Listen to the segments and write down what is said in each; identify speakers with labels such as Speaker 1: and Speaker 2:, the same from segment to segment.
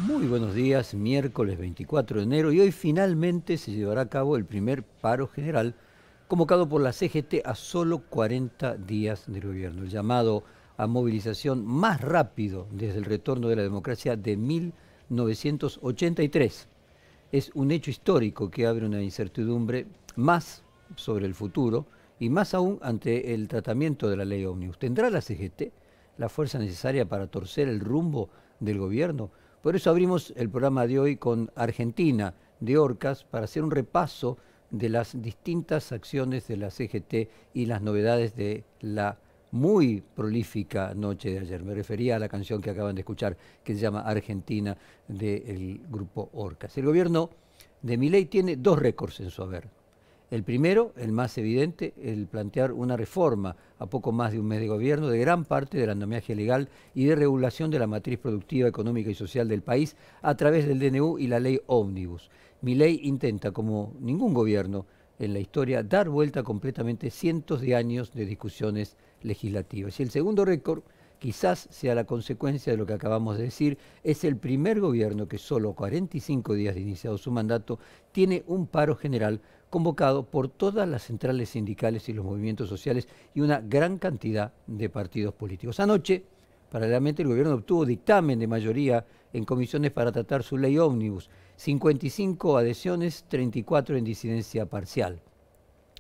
Speaker 1: Muy buenos días, miércoles 24 de enero y hoy finalmente se llevará a cabo el primer paro general convocado por la CGT a solo 40 días del gobierno, el llamado a movilización más rápido desde el retorno de la democracia de 1983. Es un hecho histórico que abre una incertidumbre más sobre el futuro y más aún ante el tratamiento de la ley Ómnibus. ¿Tendrá la CGT la fuerza necesaria para torcer el rumbo del gobierno? Por eso abrimos el programa de hoy con Argentina de Orcas para hacer un repaso de las distintas acciones de la CGT y las novedades de la muy prolífica noche de ayer. Me refería a la canción que acaban de escuchar, que se llama Argentina, del grupo Orcas. El gobierno de Milei tiene dos récords en su haber. El primero, el más evidente, el plantear una reforma a poco más de un mes de gobierno de gran parte del andamiaje legal y de regulación de la matriz productiva, económica y social del país a través del DNU y la ley Ómnibus. Milei intenta, como ningún gobierno en la historia, dar vuelta completamente cientos de años de discusiones legislativas. Y el segundo récord, quizás sea la consecuencia de lo que acabamos de decir, es el primer gobierno que solo 45 días de iniciado su mandato tiene un paro general convocado por todas las centrales sindicales y los movimientos sociales y una gran cantidad de partidos políticos. Anoche, paralelamente, el gobierno obtuvo dictamen de mayoría en comisiones para tratar su ley ómnibus, 55 adhesiones, 34 en disidencia parcial.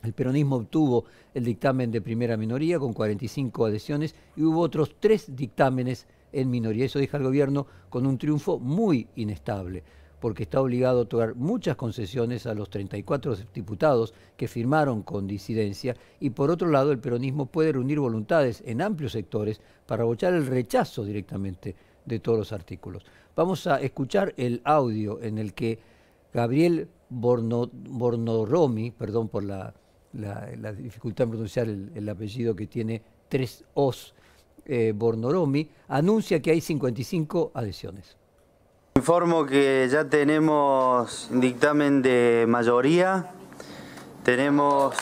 Speaker 1: El peronismo obtuvo el dictamen de primera minoría con 45 adhesiones y hubo otros 3 dictámenes en minoría. Eso deja al gobierno con un triunfo muy inestable, porque está obligado a otorgar muchas concesiones a los 34 diputados que firmaron con disidencia y por otro lado el peronismo puede reunir voluntades en amplios sectores para abochar el rechazo directamente de todos los artículos. Vamos a escuchar el audio en el que Gabriel Bornorromi, perdón por la dificultad en pronunciar el apellido que tiene 3 O's, Bornorromi, anuncia que hay 55 adhesiones.
Speaker 2: Informo que ya tenemos dictamen de mayoría, tenemos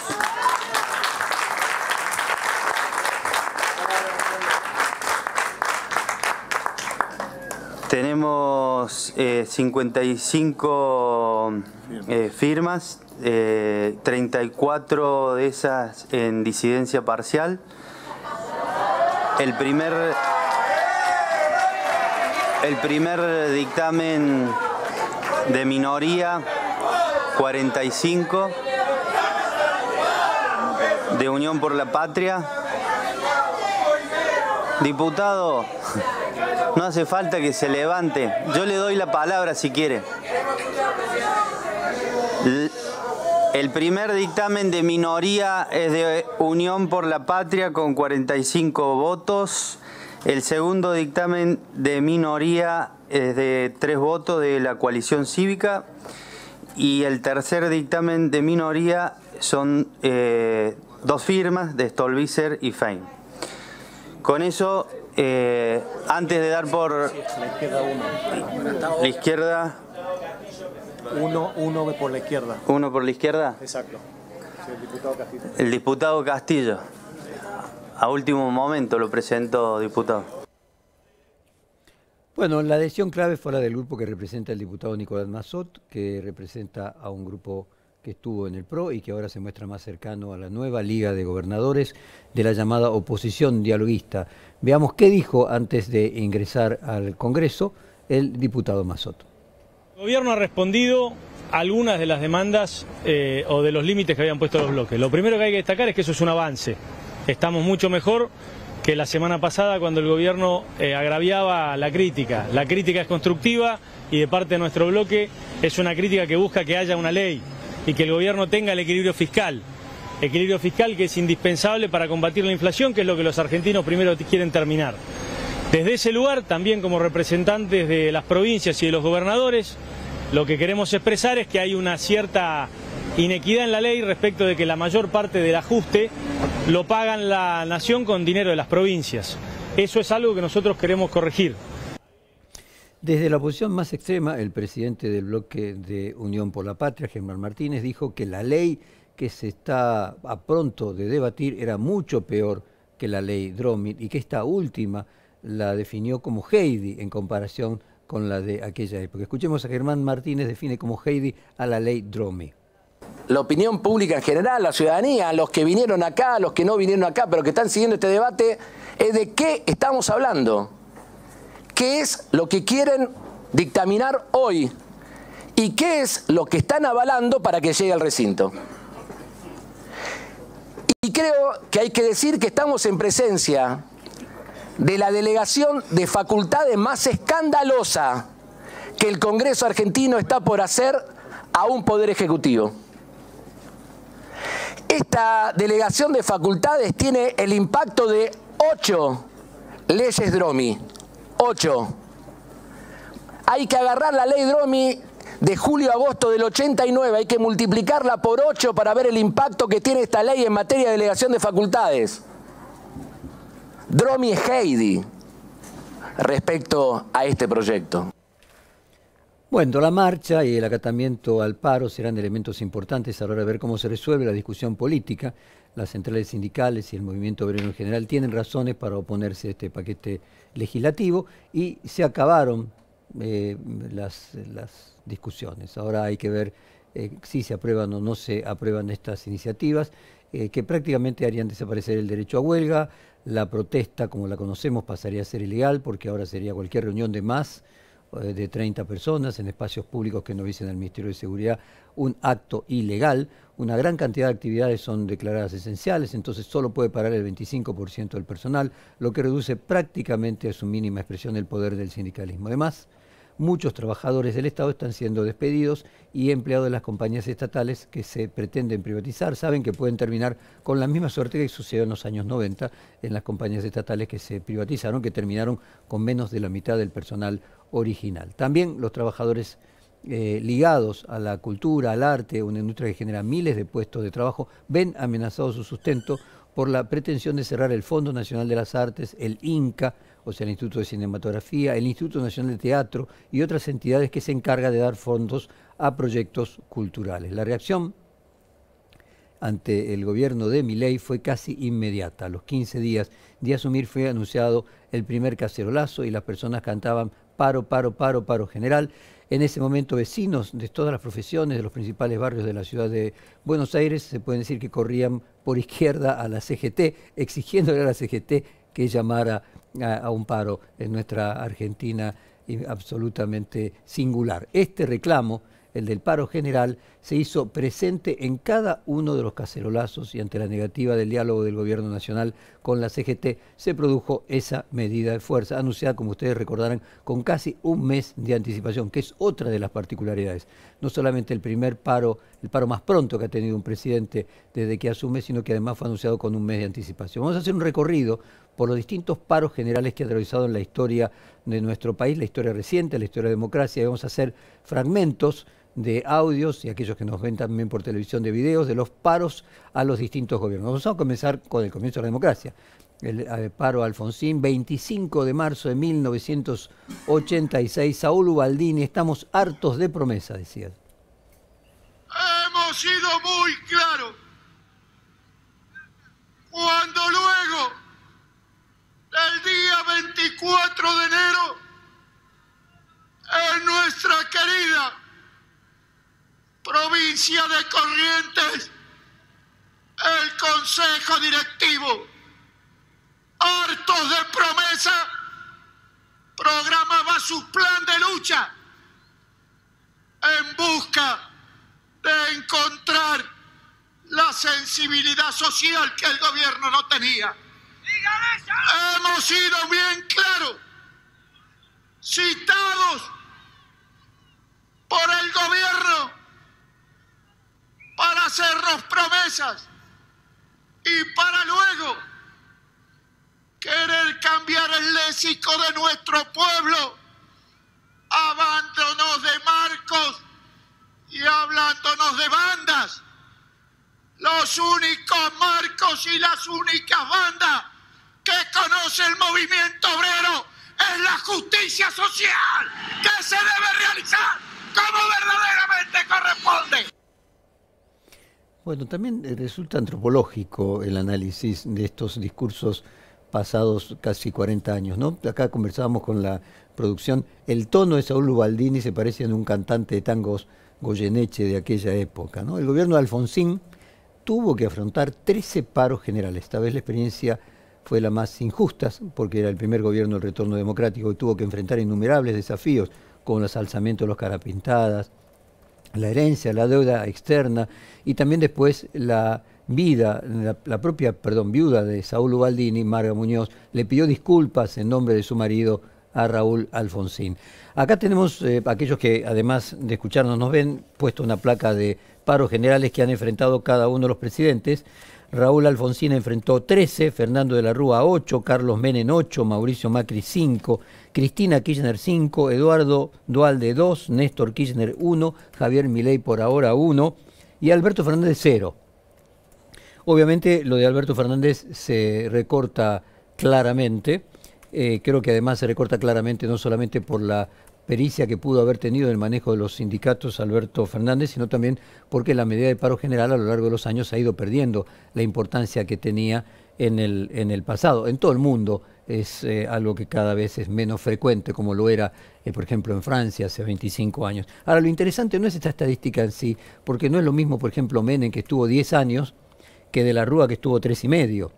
Speaker 2: 55 firmas, 34 de esas en disidencia parcial. El primer dictamen de minoría, 45, de Unión por la Patria. Diputado, no hace falta que se levante, yo le doy la palabra si quiere. El primer dictamen de minoría es de Unión por la Patria con 45 votos. El segundo dictamen de minoría es de 3 votos de la coalición cívica y el tercer dictamen de minoría son 2 firmas de Stolbizer y Fein. Con eso, antes de dar por la izquierda...
Speaker 3: Uno por la izquierda.
Speaker 2: ¿Uno por la izquierda?
Speaker 3: Exacto. Sí, el diputado Castillo.
Speaker 2: El diputado Castillo. A último momento lo presento, diputado.
Speaker 1: Bueno, la adhesión clave fue la del grupo que representa el diputado Nicolás Massot, que representa a un grupo que estuvo en el PRO y que ahora se muestra más cercano a la nueva Liga de Gobernadores de la llamada oposición dialoguista. Veamos qué dijo antes de ingresar al Congreso el diputado Massot.
Speaker 4: El gobierno ha respondido a algunas de las demandas o de los límites que habían puesto los bloques. Lo primero que hay que destacar es que eso es un avance. Estamos mucho mejor que la semana pasada cuando el gobierno agraviaba la crítica. La crítica es constructiva y de parte de nuestro bloque es una crítica que busca que haya una ley y que el gobierno tenga el equilibrio fiscal que es indispensable para combatir la inflación, que es lo que los argentinos primero quieren terminar. Desde ese lugar, también como representantes de las provincias y de los gobernadores, lo que queremos expresar es que hay una cierta inequidad en la ley respecto de que la mayor parte del ajuste lo pagan la nación con dinero de las provincias. Eso es algo que nosotros queremos corregir.
Speaker 1: Desde la oposición más extrema, el presidente del bloque de Unión por la Patria, Germán Martínez, dijo que la ley que se está a pronto de debatir era mucho peor que la ley Dromit y que esta última la definió como Heidi en comparación con la de aquella época. Escuchemos a Germán Martínez, define como Heidi a la ley Dromi.
Speaker 5: La opinión pública en general, la ciudadanía, los que vinieron acá, los que no vinieron acá, pero que están siguiendo este debate, es de qué estamos hablando. ¿Qué es lo que quieren dictaminar hoy? ¿Y qué es lo que están avalando para que llegue al recinto? Y creo que hay que decir que estamos en presencia de la delegación de facultades más escandalosa que el Congreso argentino está por hacer a un poder ejecutivo. Esta delegación de facultades tiene el impacto de 8 leyes Dromi. 8. Hay que agarrar la ley Dromi de julio-agosto del 89, hay que multiplicarla por 8 para ver el impacto que tiene esta ley en materia de delegación de facultades. Dromi es Heidi respecto a este proyecto.
Speaker 1: Bueno, la marcha y el acatamiento al paro serán elementos importantes a la hora de ver cómo se resuelve la discusión política. Las centrales sindicales y el movimiento obrero en general tienen razones para oponerse a este paquete legislativo y se acabaron las discusiones. Ahora hay que ver si se aprueban o no se aprueban estas iniciativas que prácticamente harían desaparecer el derecho a huelga. La protesta, como la conocemos, pasaría a ser ilegal porque ahora sería cualquier reunión de más de 30 personas en espacios públicos que no dicen al Ministerio de Seguridad un acto ilegal. Una gran cantidad de actividades son declaradas esenciales, entonces solo puede parar el 25% del personal, lo que reduce prácticamente a su mínima expresión el poder del sindicalismo. Además, muchos trabajadores del Estado están siendo despedidos y empleados de las compañías estatales que se pretenden privatizar. Saben que pueden terminar con la misma suerte que sucedió en los años 90 en las compañías estatales que se privatizaron, que terminaron con menos de la mitad del personal original. También los trabajadores ligados a la cultura, al arte, una industria que genera miles de puestos de trabajo, ven amenazado su sustento por la pretensión de cerrar el Fondo Nacional de las Artes, el INCA, o sea, el Instituto de Cinematografía, el Instituto Nacional de Teatro y otras entidades que se encargan de dar fondos a proyectos culturales. La reacción ante el gobierno de Milei fue casi inmediata. A los 15 días de asumir fue anunciado el primer cacerolazo y las personas cantaban paro, paro, paro, paro general. En ese momento vecinos de todas las profesiones, de los principales barrios de la ciudad de Buenos Aires, se puede decir que corrían por izquierda a la CGT, exigiéndole a la CGT que llamara a un paro en nuestra Argentina absolutamente singular. Este reclamo, el del paro general, se hizo presente en cada uno de los cacerolazos y ante la negativa del diálogo del gobierno nacional con la CGT se produjo esa medida de fuerza, anunciada, como ustedes recordarán, con casi un mes de anticipación, que es otra de las particularidades. No solamente el primer paro, el paro más pronto que ha tenido un presidente desde que asume, sino que además fue anunciado con un mes de anticipación. Vamos a hacer un recorrido por los distintos paros generales que ha atravesado en la historia de nuestro país, la historia reciente, la historia de la democracia, y vamos a hacer fragmentos de audios y aquellos que nos ven también por televisión de videos de los paros a los distintos gobiernos. Vamos a comenzar con el comienzo de la democracia. El paro Alfonsín, 25 de marzo de 1986, Saúl Ubaldini, estamos hartos de promesas, decía.
Speaker 6: Hemos sido muy claros. Cuando luego del día 24 de enero, en nuestra querida provincia de Corrientes, el Consejo Directivo, hartos de promesa, programaba su plan de lucha en busca de encontrar la sensibilidad social que el gobierno no tenía. Hemos sido bien claros, citados por el gobierno para hacernos promesas y para luego querer cambiar el léxico de nuestro pueblo, hablándonos de marcos y hablándonos de bandas. Los únicos marcos y las únicas bandas que conoce el movimiento obrero es la justicia social, que se debe realizar como verdaderamente corresponde.
Speaker 1: Bueno, también resulta antropológico el análisis de estos discursos pasados casi 40 años, ¿no? Acá conversábamos con la producción, el tono de Saúl Ubaldini se parece a un cantante de tangos Goyeneche de aquella época, ¿no? El gobierno de Alfonsín tuvo que afrontar 13 paros generales. Esta vez la experiencia fue la más injusta, porque era el primer gobierno del retorno democrático y tuvo que enfrentar innumerables desafíos, como los alzamientos de los carapintadas, la herencia, la deuda externa, y también después la viuda de Saúl Ubaldini, Marga Muñoz, le pidió disculpas en nombre de su marido a Raúl Alfonsín. Acá tenemos, aquellos que además de escucharnos nos ven, puesto una placa de paros generales que han enfrentado cada uno de los presidentes. Raúl Alfonsín enfrentó 13, Fernando de la Rúa 8, Carlos Menem 8, Mauricio Macri 5, Cristina Kirchner 5, Eduardo Duhalde 2, Néstor Kirchner 1, Javier Milei por ahora 1 y Alberto Fernández 0. Obviamente lo de Alberto Fernández se recorta claramente, creo que además se recorta claramente no solamente por la pericia que pudo haber tenido en el manejo de los sindicatos Alberto Fernández, sino también porque la medida de paro general a lo largo de los años ha ido perdiendo la importancia que tenía en el pasado. En todo el mundo es algo que cada vez es menos frecuente, como lo era, por ejemplo, en Francia hace 25 años. Ahora, lo interesante no es esta estadística en sí, porque no es lo mismo, por ejemplo, Menem, que estuvo 10 años, que de la Rúa, que estuvo 3,5.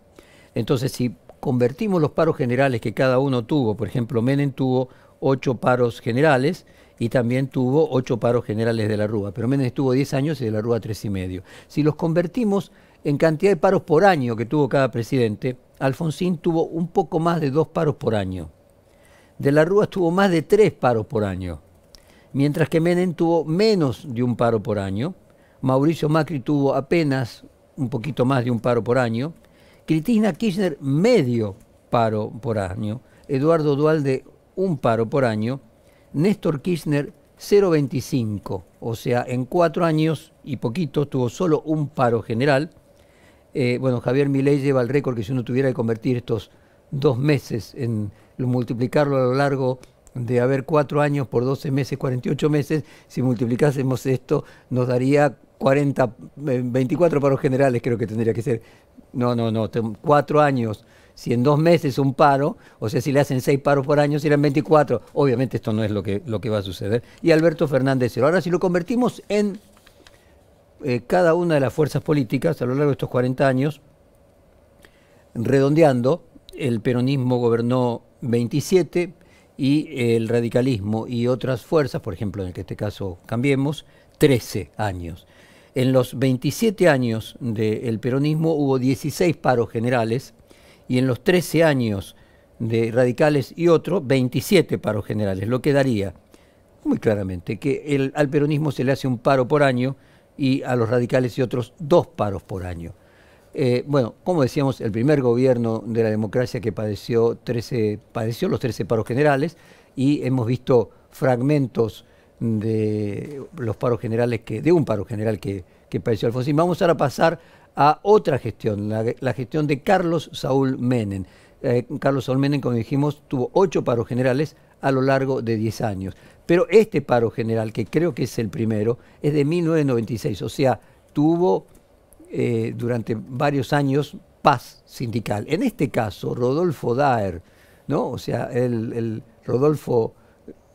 Speaker 1: Entonces, si convertimos los paros generales que cada uno tuvo, por ejemplo, Menem tuvo 8 paros generales y también tuvo 8 paros generales de la Rúa, pero Menem estuvo 10 años y de la Rúa 3,5. Si los convertimos en cantidad de paros por año que tuvo cada presidente, Alfonsín tuvo un poco más de 2 paros por año. De la Rúa tuvo más de 3 paros por año, mientras que Menem tuvo menos de 1 paro por año, Mauricio Macri tuvo apenas un poquito más de 1 paro por año, Cristina Kirchner medio paro por año, Eduardo Duhalde 1 paro por año, Néstor Kirchner 0,25, o sea, en 4 años y poquito tuvo solo 1 paro general. Bueno, Javier Milei lleva el récord, que si uno tuviera que convertir estos 2 meses, multiplicarlo a lo largo de haber 4 años por 12 meses, 48 meses, si multiplicásemos esto nos daría 24 paros generales, creo que tendría que ser. No, 4 años. Si en 2 meses 1 paro, o sea, si le hacen 6 paros por año, serán 24. Obviamente esto no es lo que va a suceder. Y Alberto Fernández 0. Ahora, si lo convertimos en cada una de las fuerzas políticas a lo largo de estos 40 años, redondeando, el peronismo gobernó 27 y el radicalismo y otras fuerzas, por ejemplo, en este caso Cambiemos, 13 años. En los 27 años del peronismo hubo 16 paros generales, y en los 13 años de radicales y otros, 27 paros generales, lo que daría muy claramente que al peronismo se le hace 1 paro por año y a los radicales y otros 2 paros por año. Bueno, como decíamos, el primer gobierno de la democracia que padeció los 13 paros generales, y hemos visto fragmentos de los paros generales, de un paro general que padeció Alfonsín. Vamos ahora a pasar a otra gestión, la gestión de Carlos Saúl Menem. Carlos Saúl Menem, como dijimos, tuvo 8 paros generales a lo largo de 10 años. Pero este paro general, que creo que es el primero, es de 1996, o sea, tuvo durante varios años paz sindical. En este caso, Rodolfo Daer, ¿no? O sea, Rodolfo,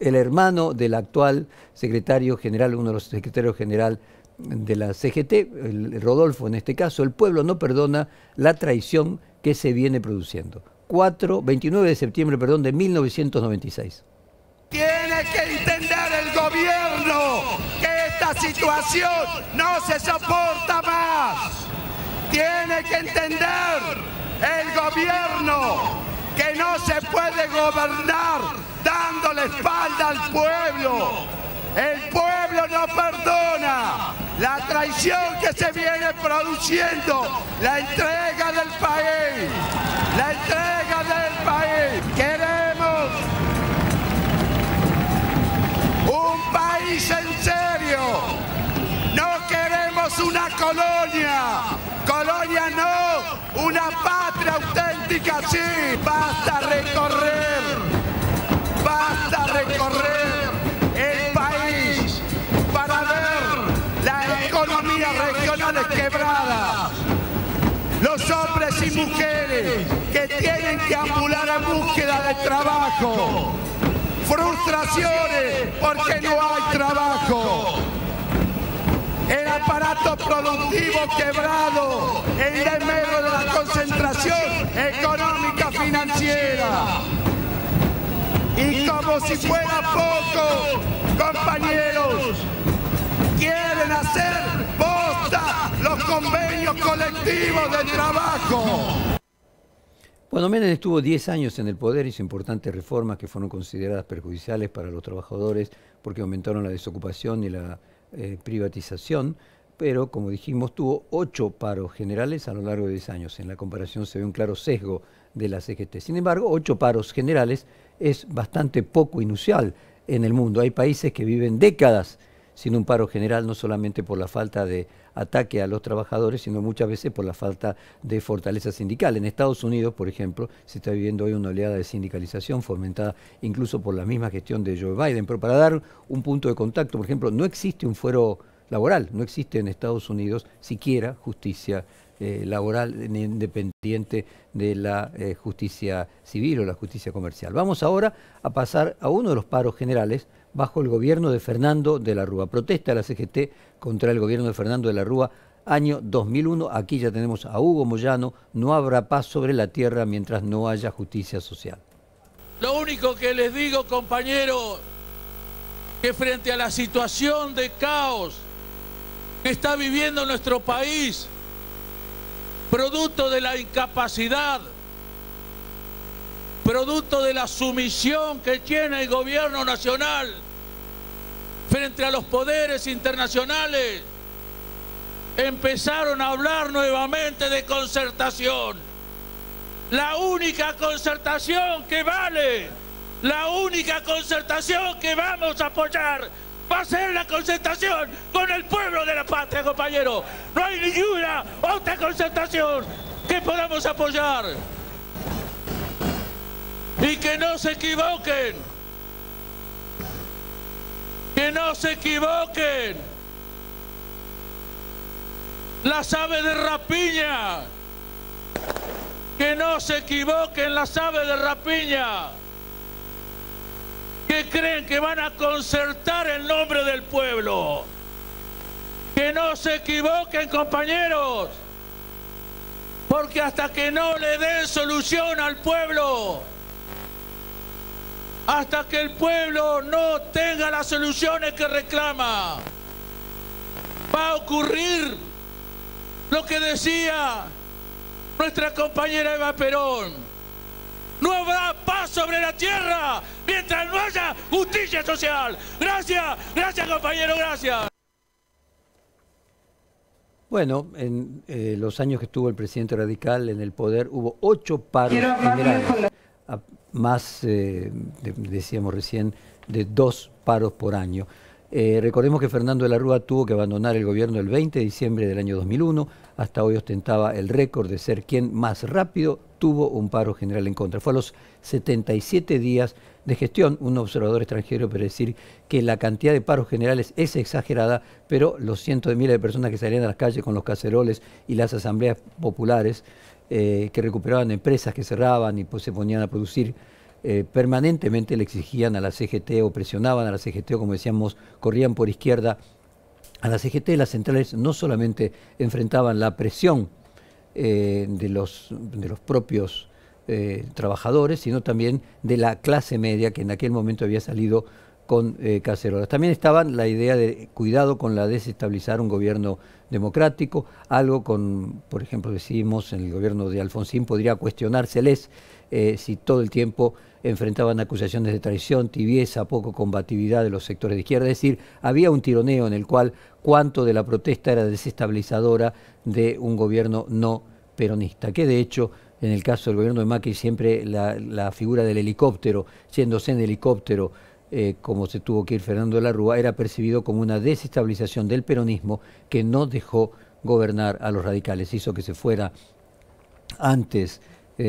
Speaker 1: el hermano del actual secretario general, uno de los secretarios general de la CGT, Rodolfo en este caso, el pueblo no perdona la traición que se viene produciendo. 29 de septiembre, de 1996.
Speaker 6: Tiene que entender el gobierno que esta situación no se soporta más. Tiene que entender el gobierno que no se puede gobernar dando la espalda al pueblo. El pueblo no perdona la traición que se viene produciendo, la entrega del país, la entrega del país. Queremos un país en serio, no queremos una colonia, colonia no, una patria auténtica sí. Basta recorrer el país para ver las economías regionales quebradas, los hombres y mujeres que tienen que ambular en búsqueda de trabajo, frustraciones porque no hay trabajo, el aparato productivo quebrado en medio de la concentración económica financiera. Y como si fuera poco, compañeros, quieren hacer bosta los convenios colectivos de trabajo.
Speaker 1: Bueno, Menem estuvo 10 años en el poder, hizo importantes reformas que fueron consideradas perjudiciales para los trabajadores porque aumentaron la desocupación y la privatización, pero como dijimos tuvo 8 paros generales a lo largo de 10 años. En la comparación se ve un claro sesgo de la CGT. Sin embargo, 8 paros generales es bastante poco inusual en el mundo. Hay países que viven décadas sin un paro general, no solamente por la falta de ataque a los trabajadores, sino muchas veces por la falta de fortaleza sindical. En Estados Unidos, por ejemplo, se está viviendo hoy una oleada de sindicalización fomentada incluso por la misma gestión de Joe Biden. Pero para dar un punto de contacto, por ejemplo, no existe un fuero laboral, no existe en Estados Unidos siquiera justicia laboral independiente de la justicia civil o la justicia comercial. Vamos ahora a pasar a uno de los paros generales bajo el gobierno de Fernando de la Rúa. Protesta de la CGT contra el gobierno de Fernando de la Rúa, año 2001. Aquí ya tenemos a Hugo Moyano. No habrá paz sobre la tierra mientras no haya justicia social.
Speaker 7: Lo único que les digo, compañeros, que frente a la situación de caos que está viviendo nuestro país, producto de la incapacidad, producto de la sumisión que tiene el gobierno nacional frente a los poderes internacionales, empezaron a hablar nuevamente de concertación. La única concertación que vale, la única concertación que vamos a apoyar va a ser la concertación con el pueblo de la patria, compañero. No hay ninguna otra concertación que podamos apoyar. Y que no se equivoquen. Que no se equivoquen. Las aves de rapiña. Que no se equivoquen las aves de rapiña. Que creen que van a concertar el nombre del pueblo. Que no se equivoquen, compañeros. Porque hasta que no le den solución al pueblo, hasta que el pueblo no tenga las soluciones que reclama, va a ocurrir lo que decía nuestra compañera Eva Perón: no habrá paz sobre la tierra mientras no haya justicia social. Gracias, gracias compañero, gracias.
Speaker 1: Bueno, en los años que estuvo el presidente radical en el poder hubo 8 paros generales, más, decíamos recién, de 2 paros por año. Recordemos que Fernando de la Rúa tuvo que abandonar el gobierno el 20 de diciembre del año 2001. Hasta hoy ostentaba el récord de ser quien más rápido tuvo un paro general en contra. Fue a los 77 días de gestión. Un observador extranjero puede decir que la cantidad de paros generales es exagerada, pero los cientos de miles de personas que salían a las calles con los caceroles y las asambleas populares que recuperaban empresas que cerraban y pues se ponían a producir permanentemente le exigían a la CGT o presionaban a la CGT o, como decíamos, corrían por izquierda a la CGT. Las centrales no solamente enfrentaban la presión de los propios trabajadores, sino también de la clase media que en aquel momento había salido con cacerolas. También estaba la idea de cuidado con la desestabilizar un gobierno democrático, algo con, por ejemplo, decimos en el gobierno de Alfonsín, podría cuestionárseles si todo el tiempo enfrentaban acusaciones de traición, tibieza, poco combatividad de los sectores de izquierda. Es decir, había un tironeo en el cual cuánto de la protesta era desestabilizadora de un gobierno no peronista, que de hecho en el caso del gobierno de Macri siempre la figura del helicóptero, yéndose en helicóptero, como se tuvo que ir Fernando de la Rúa, era percibido como una desestabilización del peronismo que no dejó gobernar a los radicales. Hizo que se fuera antes,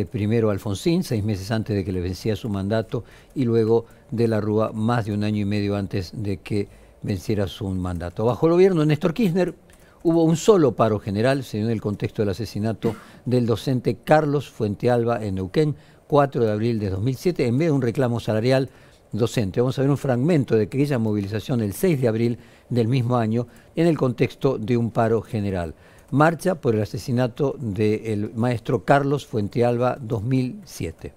Speaker 1: primero Alfonsín, 6 meses antes de que le vencía su mandato, y luego de la Rúa más de 1 año y medio antes de que venciera su mandato. Bajo el gobierno de Néstor Kirchner Hubo un solo paro general, se dio en el contexto del asesinato del docente Carlos Fuentealba en Neuquén, 4 de abril de 2007, en vez de un reclamo salarial docente. Vamos a ver un fragmento de aquella movilización el 6 de abril del mismo año en el contexto de un paro general. Marcha por el asesinato del maestro Carlos Fuentealba 2007.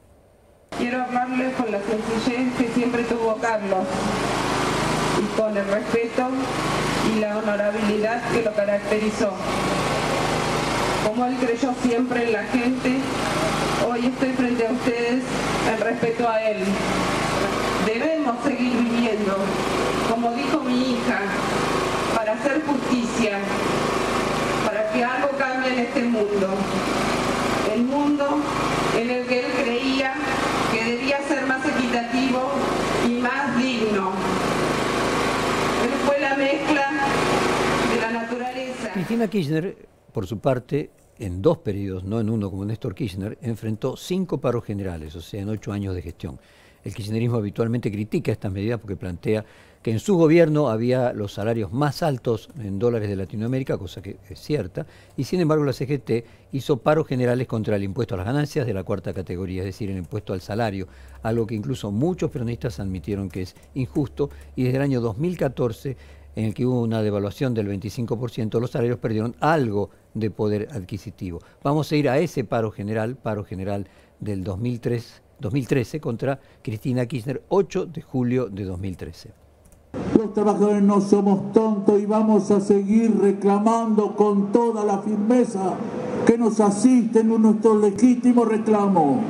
Speaker 8: Quiero hablarles con la sencillez que siempre tuvo Carlos y con el respeto y la honorabilidad que lo caracterizó. Como él creyó siempre en la gente, hoy estoy frente a ustedes en respeto a él. Debemos seguir viviendo, como dijo mi hija, para hacer justicia, para que algo cambie en este mundo. El mundo en el que él creía que debía ser más equitativo y más digno. Él fue la mezcla de la naturaleza.
Speaker 1: Cristina Kirchner, por su parte, en 2 periodos, no en uno como Néstor Kirchner, enfrentó 5 paros generales, o sea, en 8 años de gestión. El kirchnerismo habitualmente critica estas medidas porque plantea que en su gobierno había los salarios más altos en dólares de Latinoamérica, cosa que es cierta, y sin embargo la CGT hizo paros generales contra el impuesto a las ganancias de la 4ª categoría, es decir, el impuesto al salario, algo que incluso muchos peronistas admitieron que es injusto, y desde el año 2014, en el que hubo una devaluación del 25%, los salarios perdieron algo de poder adquisitivo. Vamos a ir a ese paro general del 2013 contra Cristina Kirchner, 8 de julio de 2013.
Speaker 9: Los trabajadores no somos tontos y vamos a seguir reclamando con toda la firmeza que nos asisten en nuestro legítimo reclamo.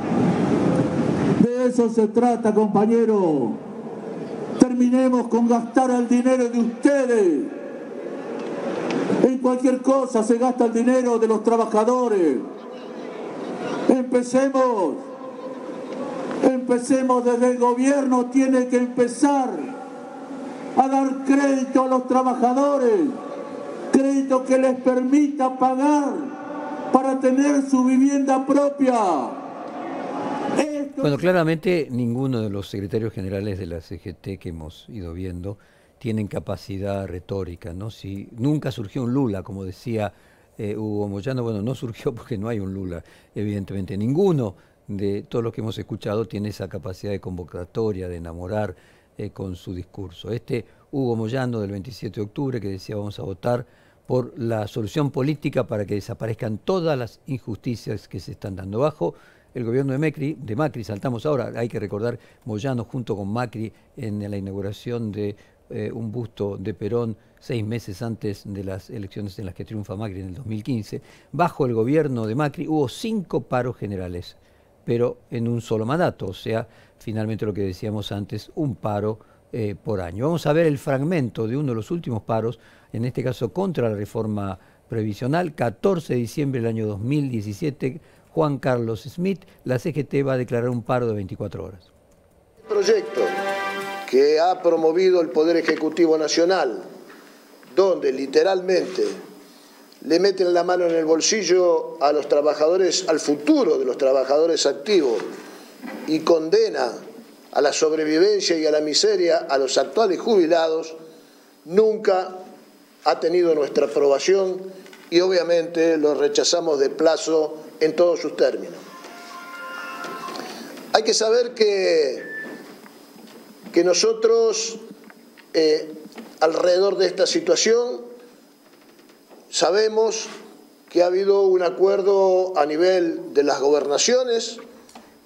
Speaker 9: De eso se trata, compañero. Terminemos con gastar el dinero de ustedes. En cualquier cosa se gasta el dinero de los trabajadores. Empecemos desde el gobierno, tiene que empezar a dar crédito a los trabajadores, crédito que les permita pagar para tener su vivienda propia.
Speaker 1: Bueno, claramente ninguno de los secretarios generales de la CGT que hemos ido viendo tienen capacidad retórica, ¿no? Si nunca surgió un Lula, como decía Hugo Moyano, bueno, no surgió porque no hay un Lula, evidentemente. Ninguno de todos los que hemos escuchado tiene esa capacidad de convocatoria, de enamorar con su discurso. Hugo Moyano del 27 de octubre que decía vamos a votar por la solución política para que desaparezcan todas las injusticias que se están dando bajo el gobierno de Macri. Saltamos ahora, hay que recordar Moyano junto con Macri en la inauguración de un busto de Perón 6 meses antes de las elecciones en las que triunfa Macri en el 2015. Bajo el gobierno de Macri hubo 5 paros generales, pero en un solo mandato, o sea, finalmente lo que decíamos antes, un paro por año. Vamos a ver el fragmento de uno de los últimos paros, en este caso contra la reforma previsional, 14 de diciembre del año 2017, Juan Carlos Smith, la CGT va a declarar un paro de 24 horas.
Speaker 10: El proyecto que ha promovido el Poder Ejecutivo Nacional, donde literalmente le meten la mano en el bolsillo a los trabajadores, al futuro de los trabajadores activos, y condena a la sobrevivencia y a la miseria a los actuales jubilados, nunca ha tenido nuestra aprobación y obviamente lo rechazamos de plazo en todos sus términos. Hay que saber que nosotros, alrededor de esta situación, sabemos que ha habido un acuerdo a nivel de las gobernaciones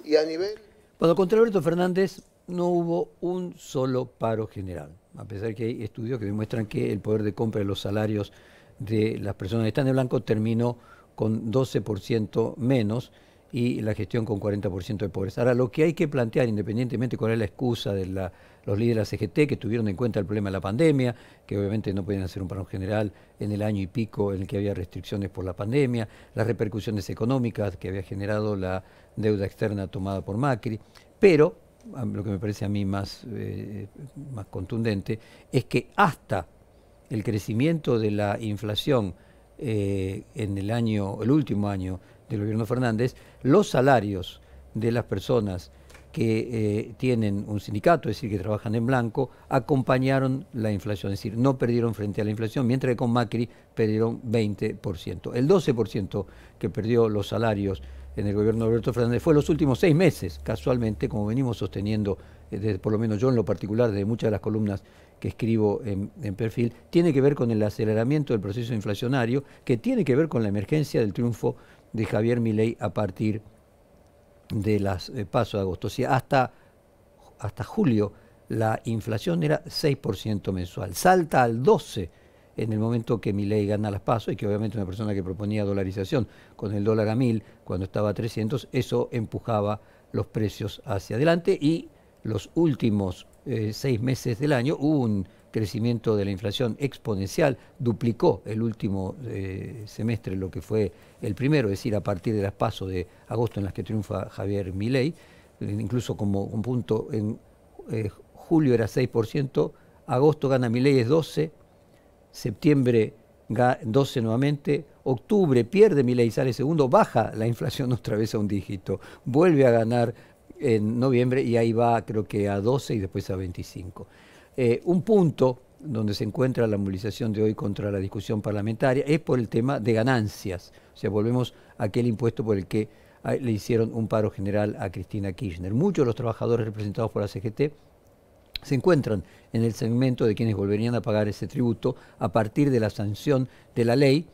Speaker 10: y a nivel...
Speaker 1: Bueno, contra Alberto Fernández no hubo un solo paro general, a pesar que hay estudios que demuestran que el poder de compra de los salarios de las personas que están de blanco terminó con 12% menos y la gestión con 40% de pobreza. Ahora, lo que hay que plantear, independientemente cuál es la excusa de los líderes de la CGT, que tuvieron en cuenta el problema de la pandemia, que obviamente no podían hacer un paro general en el año y pico en el que había restricciones por la pandemia, las repercusiones económicas que había generado la deuda externa tomada por Macri, pero lo que me parece a mí más contundente es que hasta el crecimiento de la inflación en el último año del gobierno Fernández, los salarios de las personas que tienen un sindicato, es decir, que trabajan en blanco, acompañaron la inflación, es decir, no perdieron frente a la inflación, mientras que con Macri perdieron 20%. El 12% que perdió los salarios en el gobierno de Alberto Fernández fue los últimos 6 meses, casualmente, como venimos sosteniendo, por lo menos yo en lo particular, de muchas de las columnas que escribo en Perfil, tiene que ver con el aceleramiento del proceso inflacionario, que tiene que ver con la emergencia del triunfo de Javier Milei a partir de las PASO de agosto. O sea, hasta julio la inflación era 6% mensual. Salta al 12% en el momento que Milei gana las PASO, y que obviamente una persona que proponía dolarización con el dólar a 1000 cuando estaba a 300, eso empujaba los precios hacia adelante, y los últimos 6 meses del año hubo un crecimiento de la inflación exponencial, duplicó el último semestre lo que fue el primero, es decir, a partir de las PASO de agosto en las que triunfa Javier Milei, incluso como un punto en julio era 6%, agosto gana Milei es 12%, septiembre 12% nuevamente, octubre pierde Milei, sale segundo, baja la inflación otra vez a un dígito, vuelve a ganar en noviembre y ahí va creo que a 12% y después a 25%. Un punto donde se encuentra la movilización de hoy contra la discusión parlamentaria es por el tema de ganancias. O sea, volvemos a aquel impuesto por el que le hicieron un paro general a Cristina Kirchner. Muchos de los trabajadores representados por la CGT se encuentran en el segmento de quienes volverían a pagar ese tributo a partir de la sanción de la ley,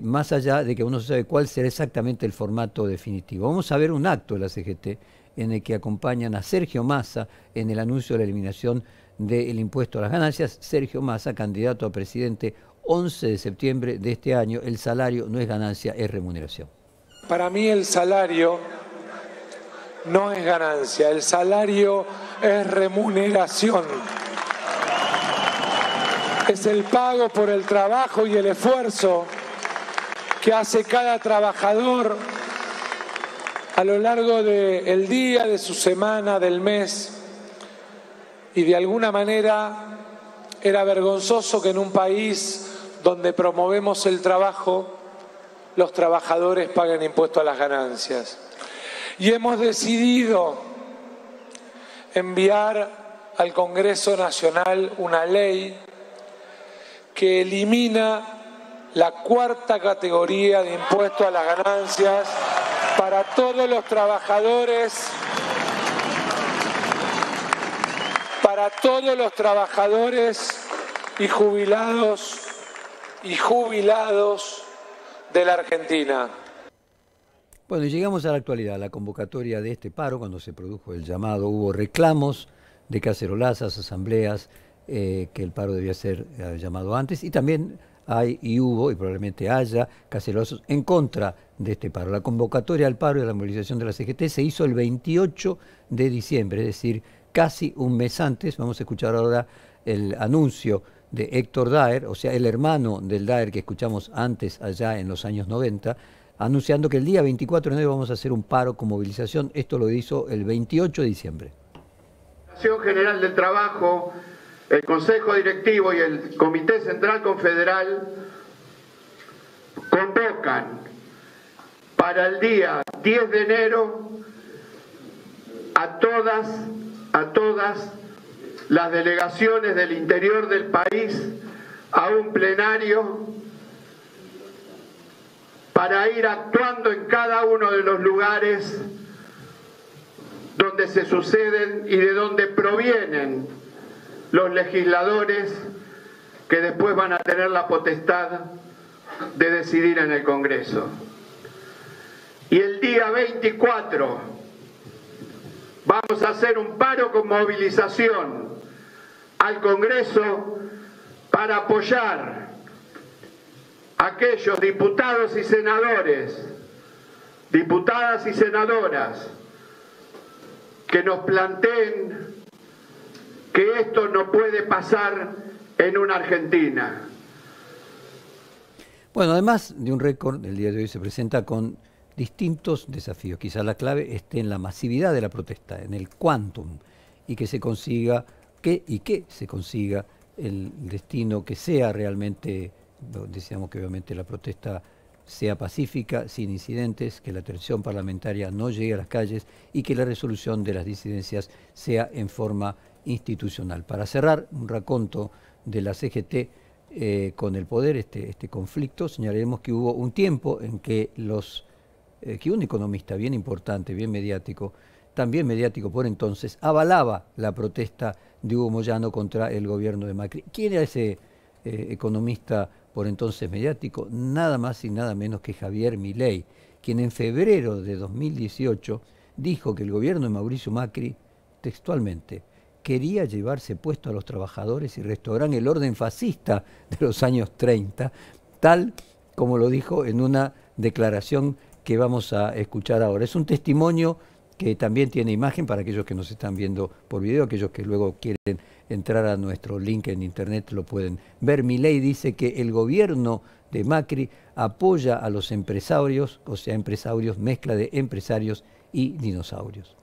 Speaker 1: más allá de que uno no sabe cuál será exactamente el formato definitivo. Vamos a ver un acto de la CGT en el que acompañan a Sergio Massa en el anuncio de la eliminación del impuesto a las ganancias. Sergio Massa, candidato a presidente, 11 de septiembre de este año. El salario no es ganancia, es remuneración.
Speaker 11: Para mí el salario no es ganancia, el salario es remuneración. Es el pago por el trabajo y el esfuerzo que hace cada trabajador a lo largo del día, de su semana, del mes. Y de alguna manera era vergonzoso que en un país donde promovemos el trabajo, los trabajadores paguen impuesto a las ganancias. Y hemos decidido enviar al Congreso Nacional una ley que elimina la cuarta categoría de impuesto a las ganancias para todos los trabajadores, y jubilados de la Argentina.
Speaker 1: Bueno, y llegamos a la actualidad, la convocatoria de este paro. Cuando se produjo el llamado hubo reclamos de cacerolazas, asambleas, que el paro debía ser llamado antes, y también hay y hubo y probablemente haya cacerolazos en contra de este paro. La convocatoria al paro y a la movilización de la CGT se hizo el 28 de diciembre, es decir, casi un mes antes. Vamos a escuchar ahora el anuncio de Héctor Daer, o sea, el hermano del Daer que escuchamos antes allá en los años 90, anunciando que el día 24 de enero vamos a hacer un paro con movilización. Esto lo hizo el 28 de diciembre.
Speaker 6: La Administración General del Trabajo, el Consejo Directivo y el Comité Central Confederal convocan para el día 10 de enero a todas las delegaciones del interior del país a un plenario para ir actuando en cada uno de los lugares donde se suceden y de donde provienen los legisladores que después van a tener la potestad de decidir en el Congreso. Y el día 24 vamos a hacer un paro con movilización al Congreso para apoyar a aquellos diputados y senadores, diputadas y senadoras que nos planteen que esto no puede pasar en una Argentina.
Speaker 1: Bueno, además de un récord, el día de hoy se presenta con distintos desafíos. Quizás la clave esté en la masividad de la protesta, en el quantum, y que se consiga, que se consiga el destino que sea realmente. Decíamos que obviamente la protesta sea pacífica, sin incidentes, que la tensión parlamentaria no llegue a las calles y que la resolución de las disidencias sea en forma institucional. Para cerrar, un raconto de la CGT con el poder, este conflicto, señalaremos que hubo un tiempo en que un economista bien importante, bien mediático, también mediático por entonces, avalaba la protesta de Hugo Moyano contra el gobierno de Macri. ¿Quién era ese economista por entonces mediático? Nada más y nada menos que Javier Milei, quien en febrero de 2018 dijo que el gobierno de Mauricio Macri, textualmente, quería llevarse puesto a los trabajadores y restaurar el orden fascista de los años 30, tal como lo dijo en una declaración que vamos a escuchar ahora. Es un testimonio que también tiene imagen para aquellos que nos están viendo por video, aquellos que luego quieren entrar a nuestro link en internet lo pueden ver. Milei dice que el gobierno de Macri apoya a los empresarios, o sea, empresarios, mezcla de empresarios y dinosaurios.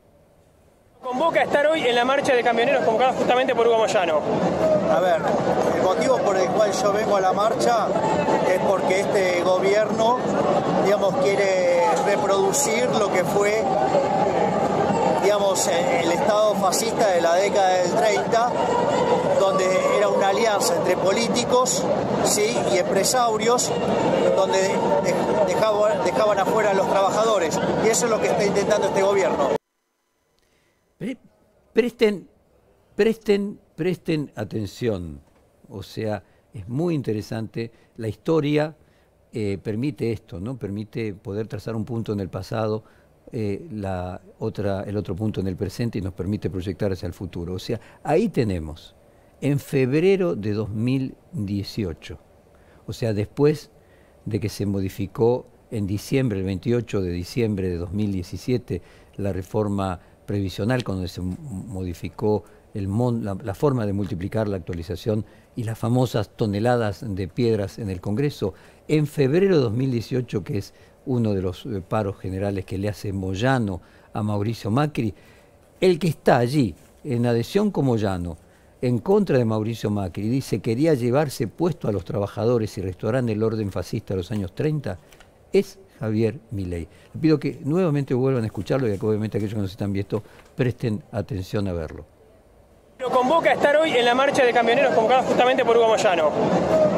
Speaker 12: Convoca a estar hoy en la marcha de camioneros convocada justamente por Hugo Moyano.
Speaker 13: A ver, el motivo por el cual yo vengo a la marcha es porque este gobierno, digamos, quiere reproducir lo que fue, digamos, el Estado fascista de la década del 30, donde era una alianza entre políticos, ¿sí?, y empresarios, donde dejaban afuera a los trabajadores. Y eso es lo que está intentando este gobierno.
Speaker 1: Presten atención, o sea, es muy interesante. La historia permite esto, ¿no? Permite poder trazar un punto en el pasado, el otro punto en el presente y nos permite proyectar hacia el futuro. O sea, ahí tenemos, en febrero de 2018, o sea, después de que se modificó en diciembre, el 28 de diciembre de 2017, la reforma previsional, cuando se modificó la forma de multiplicar la actualización y las famosas toneladas de piedras en el Congreso. En febrero de 2018, que es uno de los paros generales que le hace Moyano a Mauricio Macri, el que está allí en adhesión con Moyano, en contra de Mauricio Macri, dice quería llevarse puesto a los trabajadores y restaurar el orden fascista de los años 30, es Javier Milei. Le pido que nuevamente vuelvan a escucharlo y que obviamente aquellos que nos están viendo presten atención a verlo.
Speaker 12: Lo convoca a estar hoy en la marcha de camioneros convocada justamente por Hugo Moyano.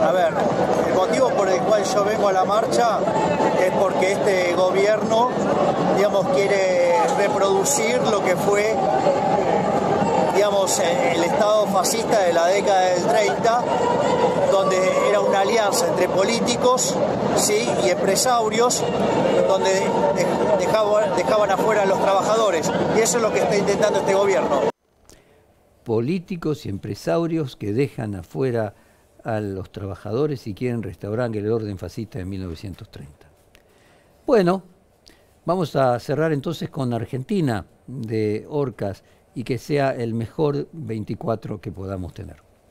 Speaker 13: A ver, el motivo por el cual yo vengo a la marcha es porque este gobierno, digamos, quiere reproducir lo que fue, digamos, el Estado fascista de la década del 30, donde era una alianza entre políticos, ¿sí?, y empresarios, donde dejaban afuera a los trabajadores. Y eso es lo que está intentando este gobierno.
Speaker 1: Políticos y empresarios que dejan afuera a los trabajadores y quieren restaurar el orden fascista de 1930. Bueno, vamos a cerrar entonces con Argentina de Orcas y que sea el mejor 24 que podamos tener.